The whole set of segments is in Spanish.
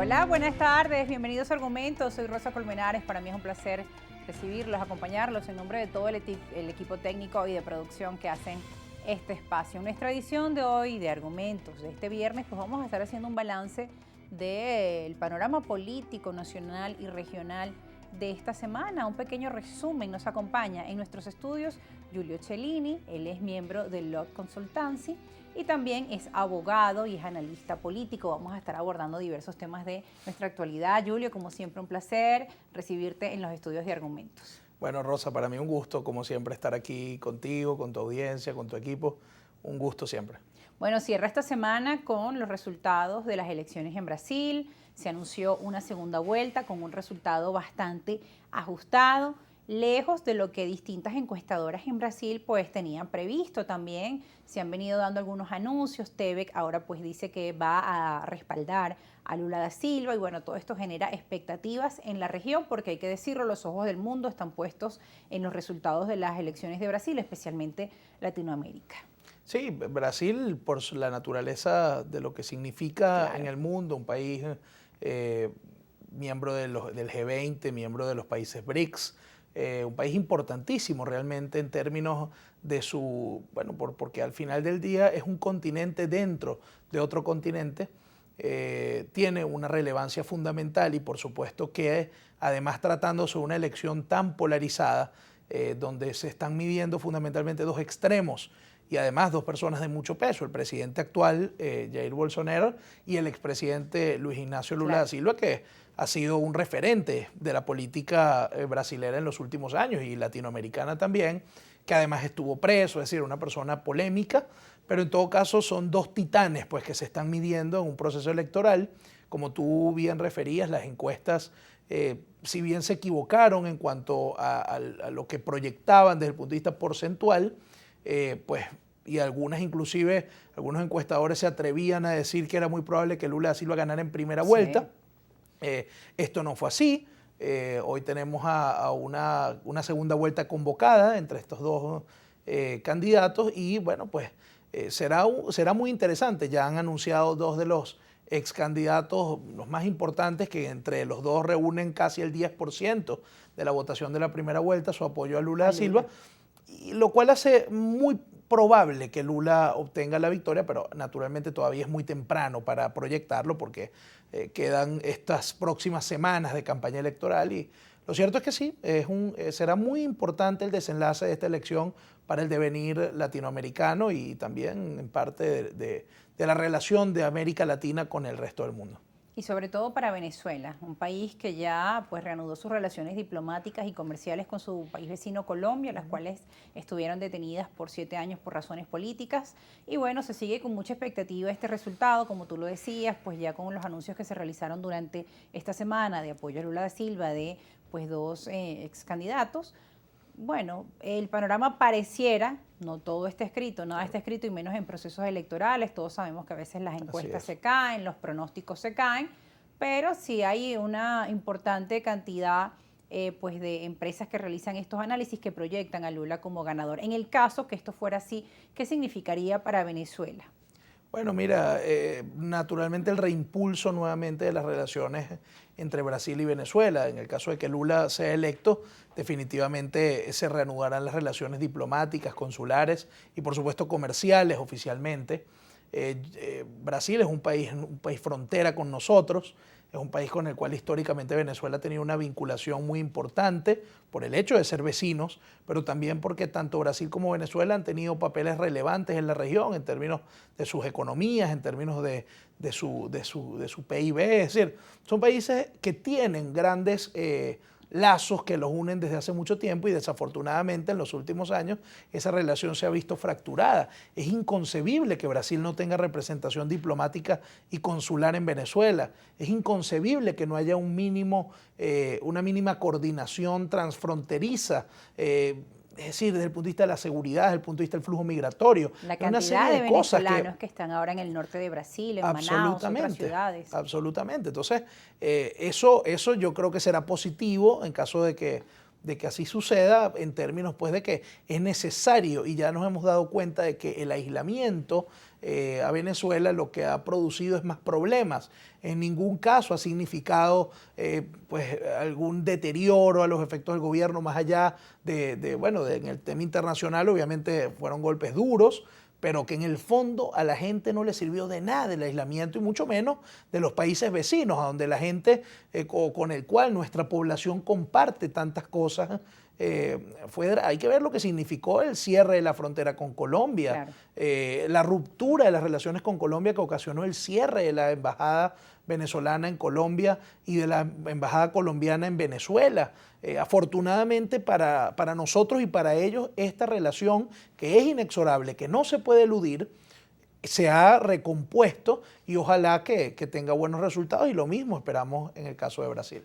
Hola, buenas tardes, bienvenidos a Argumentos, soy Rosa Colmenares, para mí es un placer recibirlos, acompañarlos en nombre de todo el equipo técnico y de producción que hacen este espacio. En nuestra edición de hoy de Argumentos de este viernes, pues vamos a estar haciendo un balance del panorama político nacional y regional de esta semana. Un pequeño resumen nos acompaña en nuestros estudios Giulio Cellini, él es miembro del LOT Consultancy y también es abogado y es analista político. Vamos a estar abordando diversos temas de nuestra actualidad. Giulio, como siempre, un placer recibirte en los estudios de Argumentos. Bueno, Rosa, para mí un gusto, como siempre, estar aquí contigo, con tu audiencia, con tu equipo. Un gusto siempre. Bueno, cierra esta semana con los resultados de las elecciones en Brasil. Se anunció una segunda vuelta con un resultado bastante ajustado, lejos de lo que distintas encuestadoras en Brasil pues tenían previsto. También se han venido dando algunos anuncios. TVEC ahora pues dice que va a respaldar a Lula da Silva y bueno, todo esto genera expectativas en la región porque hay que decirlo, los ojos del mundo están puestos en los resultados de las elecciones de Brasil, especialmente Latinoamérica. Sí, Brasil, por la naturaleza de lo que significa en el mundo, un país miembro del G20, miembro de los países BRICS, un país importantísimo realmente en términos de su, bueno, porque al final del día es un continente dentro de otro continente, tiene una relevancia fundamental y por supuesto que además tratándose de una elección tan polarizada, donde se están midiendo fundamentalmente dos extremos y además dos personas de mucho peso, el presidente actual, Jair Bolsonaro, y el expresidente Luis Ignacio Lula da Silva, que ha sido un referente de la política brasilera en los últimos años y latinoamericana también, que además estuvo preso, es decir, una persona polémica, pero en todo caso son dos titanes pues, que se están midiendo en un proceso electoral. Como tú bien referías, las encuestas, si bien se equivocaron en cuanto a lo que proyectaban desde el punto de vista porcentual, pues, y algunas inclusive, algunos encuestadores se atrevían a decir que era muy probable que Lula da Silva ganara en primera vuelta. Esto no fue así. Hoy tenemos a una segunda vuelta convocada entre estos dos candidatos y bueno, pues será muy interesante. Ya han anunciado dos de los ex candidatos, los más importantes, que entre los dos reúnen casi el 10% de la votación de la primera vuelta, su apoyo a Lula da Silva, y lo cual hace muy probable que Lula obtenga la victoria, pero naturalmente todavía es muy temprano para proyectarlo porque quedan estas próximas semanas de campaña electoral y lo cierto es que sí, será muy importante el desenlace de esta elección para el devenir latinoamericano y también en parte de la relación de América Latina con el resto del mundo. Y sobre todo para Venezuela, un país que ya pues reanudó sus relaciones diplomáticas y comerciales con su país vecino Colombia, las cuales estuvieron detenidas por 7 años por razones políticas. Y bueno, se sigue con mucha expectativa este resultado, como tú lo decías, pues ya con los anuncios que se realizaron durante esta semana de apoyo a Lula da Silva de pues dos ex candidatos. Bueno, el panorama pareciera, no todo está escrito, nada está escrito y menos en procesos electorales. Todos sabemos que a veces las encuestas se caen, los pronósticos se caen, pero sí hay una importante cantidad pues de empresas que realizan estos análisis que proyectan a Lula como ganador. En el caso que esto fuera así, ¿qué significaría para Venezuela? Bueno, mira, naturalmente el reimpulso nuevamente de las relaciones entre Brasil y Venezuela. En el caso de que Lula sea electo, definitivamente se reanudarán las relaciones diplomáticas, consulares y por supuesto comerciales oficialmente. Brasil es un país frontera con nosotros, es un país con el cual históricamente Venezuela ha tenido una vinculación muy importante por el hecho de ser vecinos, pero también porque tanto Brasil como Venezuela han tenido papeles relevantes en la región en términos de sus economías, en términos de su PIB. Es decir, son países que tienen grandes lazos que los unen desde hace mucho tiempo y desafortunadamente en los últimos años esa relación se ha visto fracturada. Es inconcebible que Brasil no tenga representación diplomática y consular en Venezuela. Es inconcebible que no haya una mínima coordinación transfronteriza. Es decir, desde el punto de vista de la seguridad, desde el punto de vista del flujo migratorio. La cantidad de venezolanos que están ahora en el norte de Brasil, en Manaus, otras ciudades. Absolutamente. Entonces, eso yo creo que será positivo en caso de que así suceda, en términos pues de que es necesario, y ya nos hemos dado cuenta de que el aislamiento a Venezuela, lo que ha producido es más problemas. En ningún caso ha significado pues algún deterioro a los efectos del gobierno, más allá en el tema internacional obviamente fueron golpes duros, pero que en el fondo a la gente no le sirvió de nada el aislamiento y mucho menos de los países vecinos, a donde la gente con el cual nuestra población comparte tantas cosas. Hay que ver lo que significó el cierre de la frontera con Colombia, claro. La ruptura de las relaciones con Colombia que ocasionó el cierre de la embajada venezolana en Colombia y de la embajada colombiana en Venezuela. Afortunadamente para nosotros y para ellos, esta relación que es inexorable, que no se puede eludir, se ha recompuesto y ojalá que tenga buenos resultados, y lo mismo esperamos en el caso de Brasil.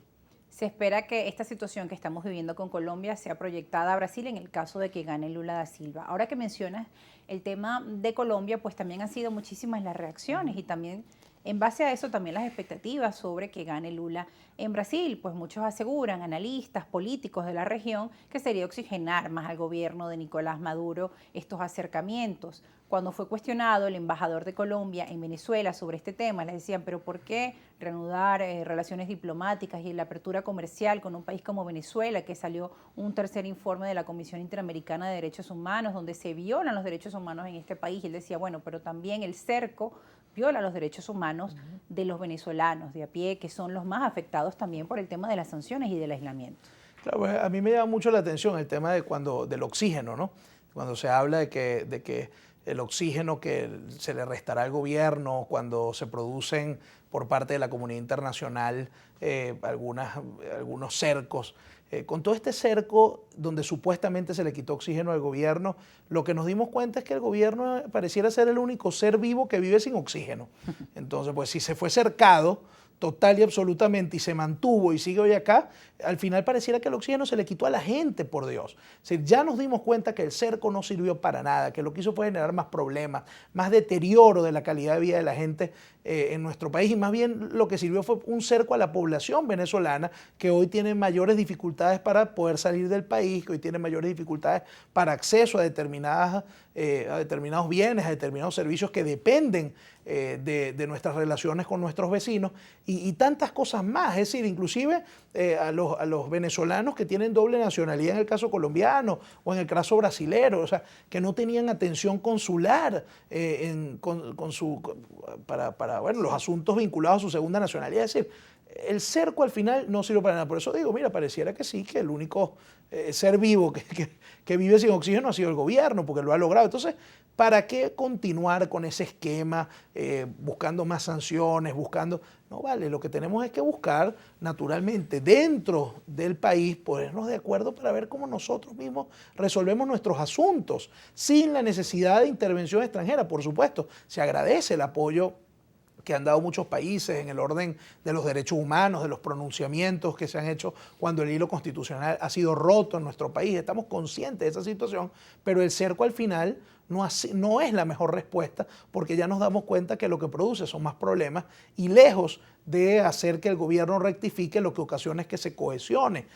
Se espera que esta situación que estamos viviendo con Colombia sea proyectada a Brasil en el caso de que gane Lula da Silva. Ahora que mencionas el tema de Colombia, pues también han sido muchísimas las reacciones y también en base a eso también las expectativas sobre que gane Lula en Brasil. Pues muchos aseguran, analistas, políticos de la región, que sería oxigenar más al gobierno de Nicolás Maduro estos acercamientos. Cuando fue cuestionado el embajador de Colombia en Venezuela sobre este tema, les decían, pero ¿por qué reanudar relaciones diplomáticas y la apertura comercial con un país como Venezuela, que salió un tercer informe de la Comisión Interamericana de Derechos Humanos, donde se violan los derechos humanos en este país? Y él decía, bueno, pero también el cerco viola los derechos humanos de los venezolanos de a pie, que son los más afectados también por el tema de las sanciones y del aislamiento. Claro, pues a mí me llama mucho la atención el tema del oxígeno, ¿no? Cuando se habla de que el oxígeno que se le restará al gobierno cuando se producen por parte de la comunidad internacional algunos cercos. Con todo este cerco donde supuestamente se le quitó oxígeno al gobierno, lo que nos dimos cuenta es que el gobierno pareciera ser el único ser vivo que vive sin oxígeno. Entonces, pues si se fue cercado total y absolutamente y se mantuvo y sigue hoy acá, al final pareciera que el oxígeno se le quitó a la gente, por Dios. Es decir, ya nos dimos cuenta que el cerco no sirvió para nada, que lo que hizo fue generar más problemas, más deterioro de la calidad de vida de la gente en nuestro país, y más bien lo que sirvió fue un cerco a la población venezolana, que hoy tiene mayores dificultades para poder salir del país, que hoy tiene mayores dificultades para acceso a determinados bienes, a determinados servicios que dependen de nuestras relaciones con nuestros vecinos y tantas cosas más. Es decir, inclusive a los venezolanos que tienen doble nacionalidad en el caso colombiano o en el caso brasilero, o sea, que no tenían atención consular para los asuntos vinculados a su segunda nacionalidad. Es decir, el cerco al final no sirve para nada. Por eso digo, mira, pareciera que sí, que el único ser vivo que vive sin oxígeno ha sido el gobierno, porque lo ha logrado. Entonces, ¿para qué continuar con ese esquema, buscando más sanciones, No vale, lo que tenemos es que buscar, naturalmente, dentro del país, ponernos de acuerdo para ver cómo nosotros mismos resolvemos nuestros asuntos, sin la necesidad de intervención extranjera. Por supuesto, se agradece el apoyo que han dado muchos países en el orden de los derechos humanos, de los pronunciamientos que se han hecho cuando el hilo constitucional ha sido roto en nuestro país. Estamos conscientes de esa situación, pero el cerco al final no es la mejor respuesta, porque ya nos damos cuenta que lo que produce son más problemas y lejos de hacer que el gobierno rectifique, lo que ocasiona es que se cohesione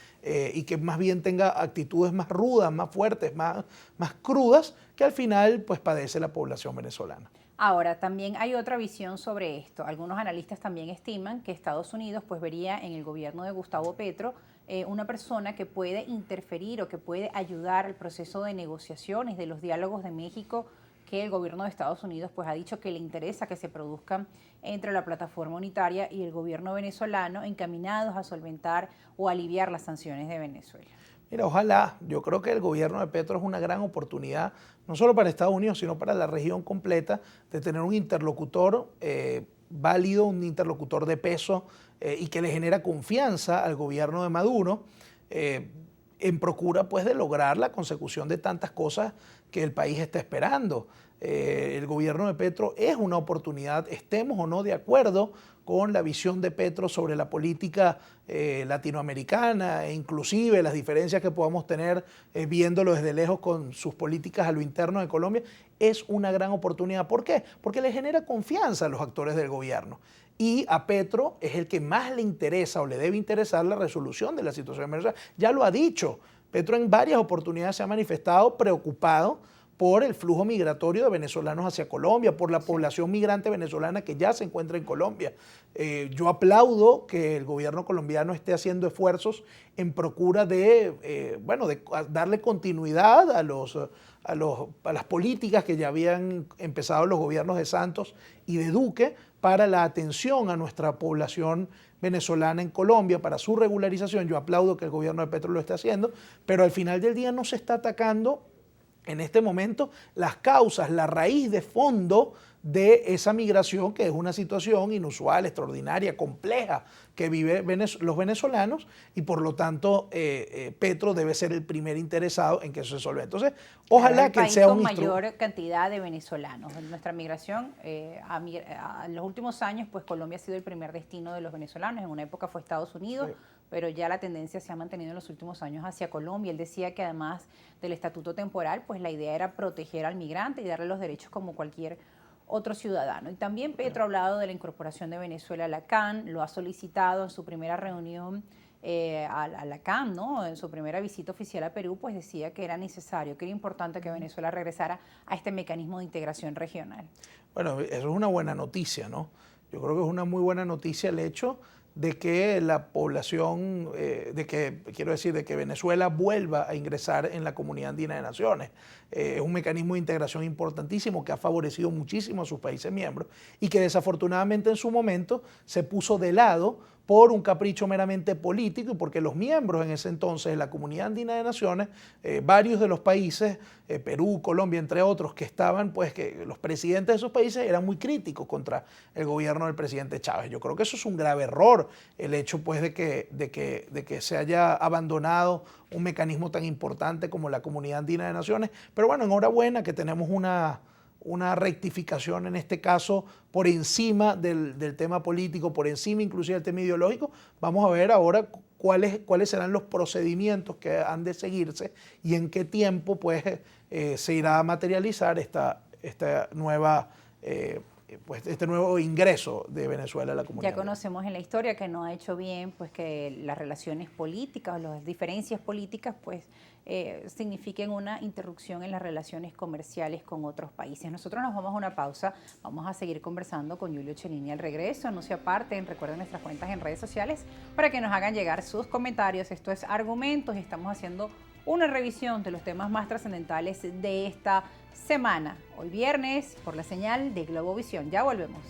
y que más bien tenga actitudes más rudas, más fuertes, más crudas, que al final pues padece la población venezolana. Ahora, también hay otra visión sobre esto. Algunos analistas también estiman que Estados Unidos pues vería en el gobierno de Gustavo Petro una persona que puede interferir o que puede ayudar al proceso de negociaciones, de los diálogos de México, que el gobierno de Estados Unidos pues ha dicho que le interesa que se produzcan entre la plataforma unitaria y el gobierno venezolano, encaminados a solventar o aliviar las sanciones de Venezuela. Mira, ojalá. Yo creo que el gobierno de Petro es una gran oportunidad, no solo para Estados Unidos, sino para la región completa, de tener un interlocutor válido, un interlocutor de peso y que le genera confianza al gobierno de Maduro en procura pues de lograr la consecución de tantas cosas que el país está esperando. El gobierno de Petro es una oportunidad, estemos o no de acuerdo con la visión de Petro sobre la política latinoamericana e inclusive las diferencias que podamos tener viéndolo desde lejos con sus políticas a lo interno de Colombia, es una gran oportunidad. ¿Por qué? Porque le genera confianza a los actores del gobierno. Y a Petro es el que más le interesa o le debe interesar la resolución de la situación en Venezuela. Ya lo ha dicho. Petro en varias oportunidades se ha manifestado preocupado por el flujo migratorio de venezolanos hacia Colombia, por la población migrante venezolana que ya se encuentra en Colombia. Yo aplaudo que el gobierno colombiano esté haciendo esfuerzos en procura de, de darle continuidad a las políticas que ya habían empezado los gobiernos de Santos y de Duque para la atención a nuestra población venezolana en Colombia, para su regularización. Yo aplaudo que el gobierno de Petro lo esté haciendo, pero al final del día no se está atacando en este momento las causas, la raíz de fondo de esa migración, que es una situación inusual, extraordinaria, compleja que viven los venezolanos, y por lo tanto Petro debe ser el primer interesado en que eso se resuelva. Entonces, ojalá que sea un país con mayor cantidad de venezolanos. Nuestra migración, en los últimos años, pues Colombia ha sido el primer destino de los venezolanos. En una época fue Estados Unidos, sí, pero ya la tendencia se ha mantenido en los últimos años hacia Colombia. Él decía que además del estatuto temporal, pues la idea era proteger al migrante y darle los derechos como cualquier otro ciudadano. Y también Petro ha hablado de la incorporación de Venezuela a la CAN, lo ha solicitado en su primera reunión a la CAN, ¿no? En su primera visita oficial a Perú, pues decía que era necesario, que era importante que Venezuela regresara a este mecanismo de integración regional. Bueno, eso es una buena noticia, ¿no? Yo creo que es una muy buena noticia el hecho de que la población, de que Venezuela vuelva a ingresar en la Comunidad Andina de Naciones. Es un mecanismo de integración importantísimo que ha favorecido muchísimo a sus países miembros y que desafortunadamente en su momento se puso de lado por un capricho meramente político y porque los miembros en ese entonces de la Comunidad Andina de Naciones, varios de los países, Perú, Colombia, entre otros, que estaban, pues que los presidentes de esos países eran muy críticos contra el gobierno del presidente Chávez. Yo creo que eso es un grave error, el hecho pues de que se haya abandonado un mecanismo tan importante como la Comunidad Andina de Naciones. Pero bueno, enhorabuena que tenemos una rectificación en este caso por encima del tema político, por encima inclusive del tema ideológico. Vamos a ver ahora cuáles serán los procedimientos que han de seguirse y en qué tiempo pues, se irá a materializar esta nueva este nuevo ingreso de Venezuela a la comunidad. Ya conocemos en la historia que no ha hecho bien pues que las relaciones políticas o las diferencias políticas pues signifiquen una interrupción en las relaciones comerciales con otros países. Nosotros nos vamos a una pausa, vamos a seguir conversando con Giulio Cellini al regreso. No se aparten, recuerden nuestras cuentas en redes sociales para que nos hagan llegar sus comentarios. Esto es Argumentos y estamos haciendo una revisión de los temas más trascendentales de esta semana. Hoy viernes por la señal de Globovisión. Ya volvemos.